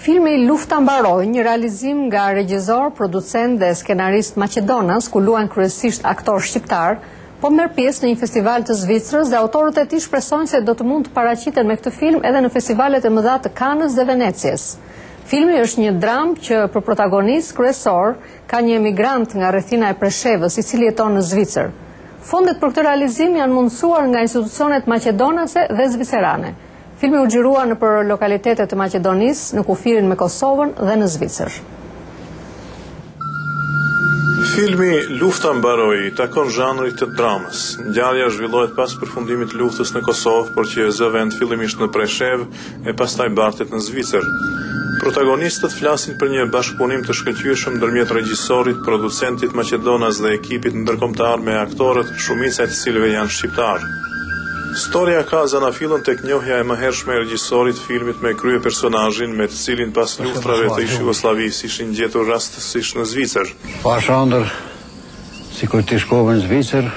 Filmi Lufta mbaroi, një realizim nga regjisor, producent dhe skenarist maqedonas, ku luajnë kryesisht aktorë shqiptar, po merr pjesë në një festival të Zvicrës dhe autorët e tij shpresojnë se do të mund të paraqiten me këtë film edhe në festivalet e mëdha të Kanës dhe Venecias. Filmi është një dramë që për protagonist kryesor ka një emigrant nga rrethina e Preshevës, i cili jeton në Zvicër. Fondet për këtë realizim janë mundësuar nga institucionet maqedonase dhe zvicerane. Filmi u xhirua në për lokalitetet të Maqedonisë, në kufirin me Kosovën dhe në Zvicër. Filmi Lufta mbaroi takon zhanrit të dramës. Ngjarja zhvillohet pas përfundimit të luftës në Kosovë, por që zë vend fillimisht në Preshevë e pastaj mbartet në Zvicër. Protagonistët flasin për një bashkëpunim të shkëlqyeshëm ndërmjet regjisorit, producentit maqedonas dhe ekipit ndërkombëtar me aktorët, shumica e të cilëve janë shqiptar. Storia ka zanafillën tek njohja e mëhershme e regjisorit filmit me krye personazhin me të cilin pas luftrave të ish Jugosllavisë ishin gjetur rastësisht në Zvicër. Pash ëndër, sikur të shkove në Zvicër,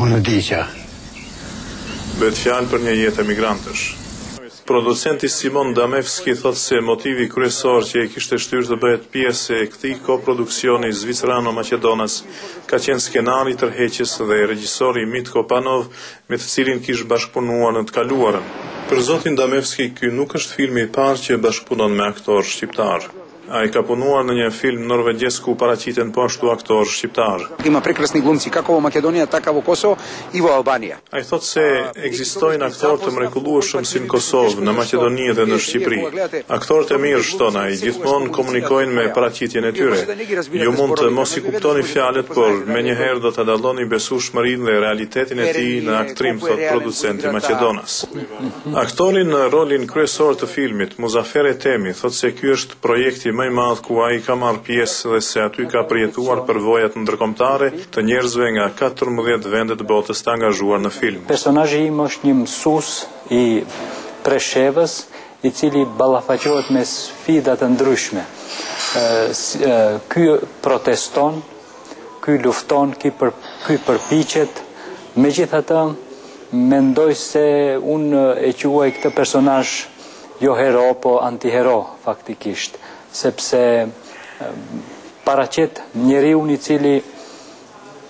unë diqa. Bëhet fjalë për një jetë emigrantësh. Producenti Simon Damevski thot se motivi kryesor që e kishte shtyrë të bëhet pjesë e këtij koproduksioni zvicerano-maqedonas ka qenë skenari i tërheqjes dhe regjisori Mitko Panov, me të cilin kish bashkëpunuar në të kaluarën. Për zotin Damevski, ky nuk është filmi i parë që bashkëpunon me aktor shqiptar. Ai ka punuar në një film norvegjes ku paraqiten po ashtu aktor shqiptar. Ima prekrasni glumci kako u Makedonija, takavo Kosovo i vo Albanija. Ai thot se ekzistojnë aktorë të mrekullueshëm si në Kosovë, në Maqedoni dhe në Shqipëri. Aktorët e mirë shton ai, gjithmonë komunikojnë me paraqitjen e tyre. Ju mund të mos i kuptoni fjalët, por menjëherë do ta dalloni besueshmërinë dhe realitetin e tij në aktrim, thot producenti maqedonas. Aktori në rolin kryesor të filmit, Muzafer Etemi, thot se ky është projekti më i madh ku ai ka marrë pjesë dhe se aty ka përjetuar përvojat ndërkombëtare të njerëzve nga 14 vende të botës të angazhuar në film. Personazhi im është një mësues i Preshevës, i cili ballafaqohet me sfida të ndryshme. Ky proteston, ky lufton, ky përpiqet. Megjithatë, mendoj se unë e quaj këtë personazh jo hero, po antihero faktikisht, sepse paraqet njeriu i cili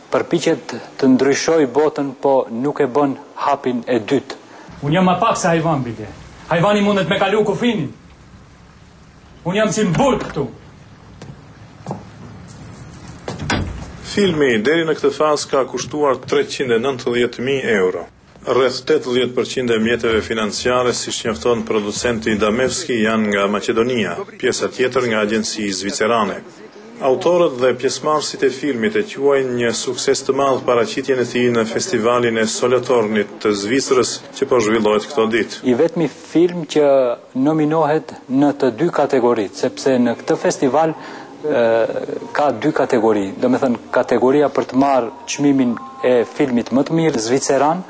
përpiqet të ndryshojë botën, po nuk e bën hapin e dytë. Unë jam më pak se hajvan, bile. Hajvani mundet me kalu kufinin. Unë jam si mbur këtu. Filmi deri në këtë fazë ka kushtuar 390.000 euro. Rreth 80% e mjeteve financiare, siç njofton producenti Damevski, janë nga Maqedonia, pjesa tjetër nga agjenci zvicerane. Autorët dhe pjesëmarrësit e filmit e quajnë një sukses të madh paraqitjen e tij në festivalin e Solothornit të Zvicrës, që po zhvillohet këto ditë. I vetmi film që nominohet në të dy kategoritë, sepse në këtë festival ka dy kategori. Domethënë, kategoria për të marrë çmimin e filmit më të mirë zviceran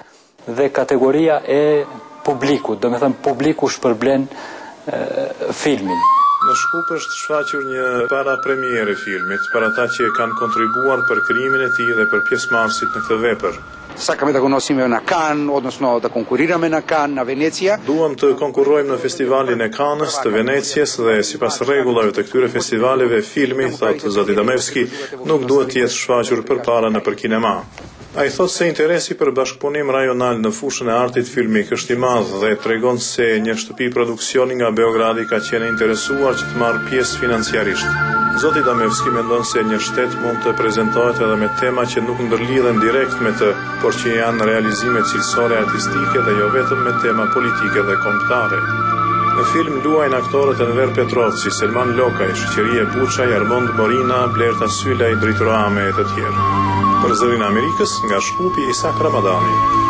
dhe kategoria e publikut, do me thënë publiku shpërblen filmin. Në Shkup është shfaqur një para premiere filmit, për ata që kanë kontribuar për krijimin e tij dhe për pjesëmarrësit në këtë vepër. Sakame da konosime na Kan, odnosno da konkurirame na Kan, na Venecia. Duam të konkurrojmë në festivalin e Kanës, të Venecias dhe sipas rregullave të këtyre festivaleve, filmi, thot zoti Damevski, nuk duhet të jetë shfaqur përpara nëpër kinema. Ai thot se interesi për bashkëpunim rajonal në fushën e artit filmik është i madh dhe tregon se një shtëpi produksioni nga Beogradi ka qenë interesuar që të marrë pjesë financiarisht. Zoti Damevski mendon se një shtet mund të prezantohet edhe me tema që nuk ndërlidhen direkt me të, por që janë realizime cilësore artistike dhe jo vetëm me tema politike dhe kombëtare. Në film luajnë aktorët Enver Petrovci, Selman Lokaj, Shoqëria Buçaj, Armond Morina, Blerta Sylaj, Dritur Ame e të tjerë. Për Zërin e Amerikës, nga Shkupi, Isak Ramadani.